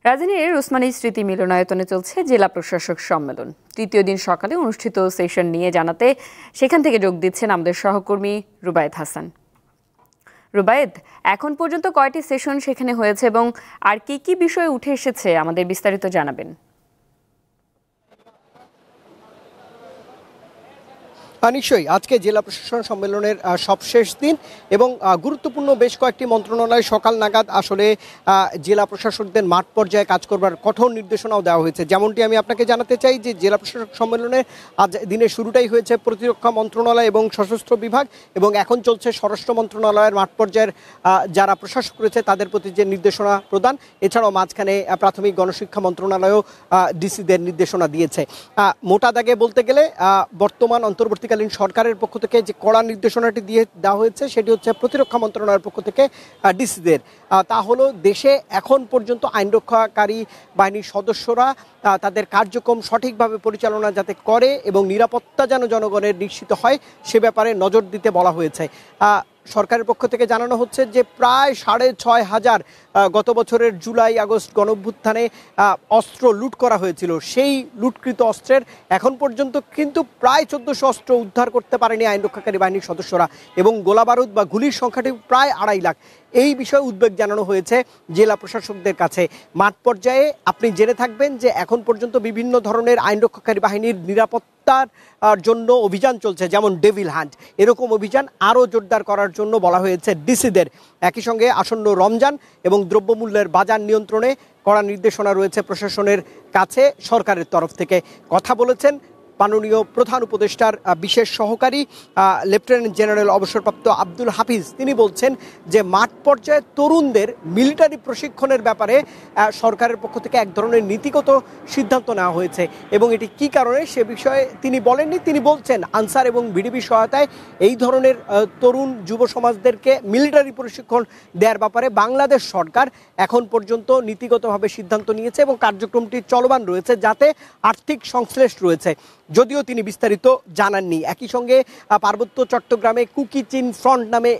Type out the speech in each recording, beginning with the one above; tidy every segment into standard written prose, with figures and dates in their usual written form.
রাজধানীর ওসমানী স্মৃতি মিলনায়তনে চলছে জেলা প্রশাসক সম্মেলন। তৃতীয় দিন সকালে অনুষ্ঠিত সেশন নিয়ে জানাতে সেখান থেকে যোগ দিচ্ছেন আমাদের সহকর্মী রুবায়েত হাসান। রুবায়েত, এখন পর্যন্ত কয়টি সেশন সেখানে হয়েছে এবং আর কি কি বিষয় উঠে এসেছে আমাদের বিস্তারিত জানাবেন। নিশ্চয়ই আজকে জেলা প্রশাসন সম্মেলনের সবশেষ দিন এবং গুরুত্বপূর্ণ বেশ কয়েকটি মন্ত্রণালয় সকাল নাগাদ আসলে জেলা প্রশাসকদের মাঠ পর্যায়ে কাজ করবার কঠোর নির্দেশনাও দেওয়া হয়েছে। যেমনটি আমি আপনাকে জানাতে চাই যে জেলা প্রশাসক সম্মেলনের আজ দিনের শুরুটাই হয়েছে প্রতিরক্ষা মন্ত্রণালয় এবং সশস্ত্র বিভাগ, এবং এখন চলছে স্বরাষ্ট্র মন্ত্রণালয়ের মাঠ পর্যায়ের যারা প্রশাসক রয়েছে তাদের প্রতি যে নির্দেশনা প্রদান। এছাড়াও মাঝখানে প্রাথমিক গণশিক্ষা মন্ত্রণালয়ও ডিসিদের নির্দেশনা দিয়েছে। মোটা দাগে বলতে গেলে বর্তমান অন্তর্বর্তী সরকারের পক্ষ থেকে যে কড়া নির্দেশনাটি দিয়ে দেওয়া হয়েছে সেটি হচ্ছে প্রতিরক্ষা মন্ত্রণালয়ের পক্ষ থেকে ডিসিদের। তা হলো দেশে এখন পর্যন্ত আইনরক্ষাকারী বাহিনীর সদস্যরা তাদের কার্যক্রম সঠিকভাবে পরিচালনা যাতে করে এবং নিরাপত্তা যেন জনগণের নিশ্চিত হয় সে ব্যাপারে নজর দিতে বলা হয়েছে। সরকারের পক্ষ থেকে জানানো হচ্ছে যে প্রায় 6,500 গত বছরের জুলাই আগস্ট গণঅভ্যুত্থানে অস্ত্র লুট করা হয়েছিল। সেই লুটকৃত অস্ত্রের এখন পর্যন্ত কিন্তু প্রায় 1400 অস্ত্র উদ্ধার করতে পারেনি আইনরক্ষাকারী বাহিনীর সদস্যরা, এবং গোলাবারুদ বা গুলির সংখ্যাটি প্রায় 2.5 লাখ। এই বিষয়ে উদ্বেগ জানানো হয়েছে জেলা প্রশাসকদের কাছে। মাঠ পর্যায়ে আপনি জেনে থাকবেন যে এখন পর্যন্ত বিভিন্ন ধরনের আইনরক্ষাকারী বাহিনীর নিরাপত্তার জন্য অভিযান চলছে, যেমন ডেভিল হান্ট, এরকম অভিযান আরও জোরদার করার জন্য বলা হয়েছে ডিসিদের। একই সঙ্গে আসন্ন রমজান এবং দ্রব্যমূল্যের বাজার নিয়ন্ত্রণে কড়া নির্দেশনা রয়েছে প্রশাসনের কাছে সরকারের তরফ থেকে। কথা বলেছেন মাননীয় প্রধান উপদেষ্টার বিশেষ সহকারী লেফটেন্যান্ট জেনারেল অবসরপ্রাপ্ত আব্দুল হাফিজ। তিনি বলছেন যে মাঠ পর্যায়ে তরুণদের মিলিটারি প্রশিক্ষণের ব্যাপারে সরকারের পক্ষ থেকে এক ধরনের নীতিগত সিদ্ধান্ত নেওয়া হয়েছে, এবং এটি কী কারণে সে বিষয়ে তিনি বলেননি। তিনি বলছেন আনসার এবং বিডিবি সহায়তায় এই ধরনের তরুণ যুব সমাজদেরকে মিলিটারি প্রশিক্ষণ দেওয়ার ব্যাপারে বাংলাদেশ সরকার এখন পর্যন্ত নীতিগতভাবে সিদ্ধান্ত নিয়েছে এবং কার্যক্রমটি চলমান রয়েছে, যাতে আর্থিক সংশ্লেষ রয়েছে, যদিও তিনি বিস্তারিত জানাননি। একই সঙ্গে পার্বত্য চট্টগ্রামে কুকি চীন ফ্রন্ট নামে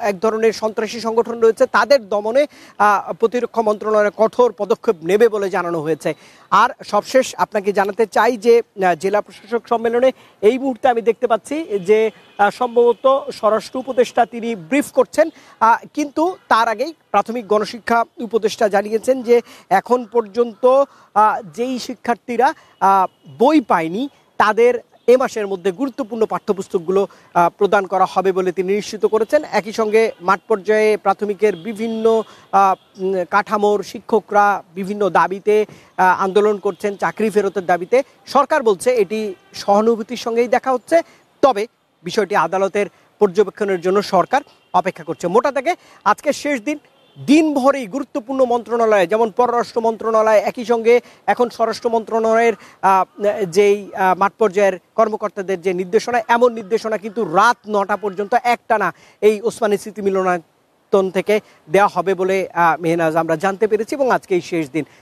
এক ধরনের সন্ত্রাসী সংগঠন রয়েছে, তাদের দমনে প্রতিরক্ষা মন্ত্রণালয় কঠোর পদক্ষেপ নেবে বলে জানানো হয়েছে। আর সবশেষ আপনাকে জানাতে চাই যে জেলা প্রশাসক সম্মেলনে এই মুহূর্তে আমি দেখতে পাচ্ছি যে সম্ভবত স্বরাষ্ট্র উপদেষ্টা তিনি ব্রিফ করছেন, কিন্তু তার আগেই প্রাথমিক গণশিক্ষা উপদেষ্টা জানিয়েছেন যে এখন পর্যন্ত যেই শিক্ষার্থীরা বই পায়নি তাদের এ মাসের মধ্যে গুরুত্বপূর্ণ পাঠ্যপুস্তকগুলো প্রদান করা হবে বলে তিনি নিশ্চিত করেছেন। একই সঙ্গে মাঠ পর্যায়ে প্রাথমিকের বিভিন্ন কাঠামোর শিক্ষকরা বিভিন্ন দাবিতে আন্দোলন করছেন, চাকরি ফেরতের দাবিতে। সরকার বলছে এটি সহানুভূতির সঙ্গেই দেখা হচ্ছে, তবে বিষয়টি আদালতের পর্যবেক্ষণের জন্য সরকার অপেক্ষা করছে। মোটা থেকে আজকে শেষ দিনভরেই গুরুত্বপূর্ণ মন্ত্রণালয় যেমন পররাষ্ট্র মন্ত্রণালয়, একই সঙ্গে এখন স্বরাষ্ট্র মন্ত্রণালয়ের যেই মাঠ পর্যায়ের কর্মকর্তাদের যে নির্দেশনা, এমন নির্দেশনা কিন্তু রাত 9টা পর্যন্ত একটানা এই ওসমানী স্মৃতি মিলনায়তন থেকে দেওয়া হবে বলে মেহনাজ আমরা জানতে পেরেছি, এবং আজকেই শেষ দিন।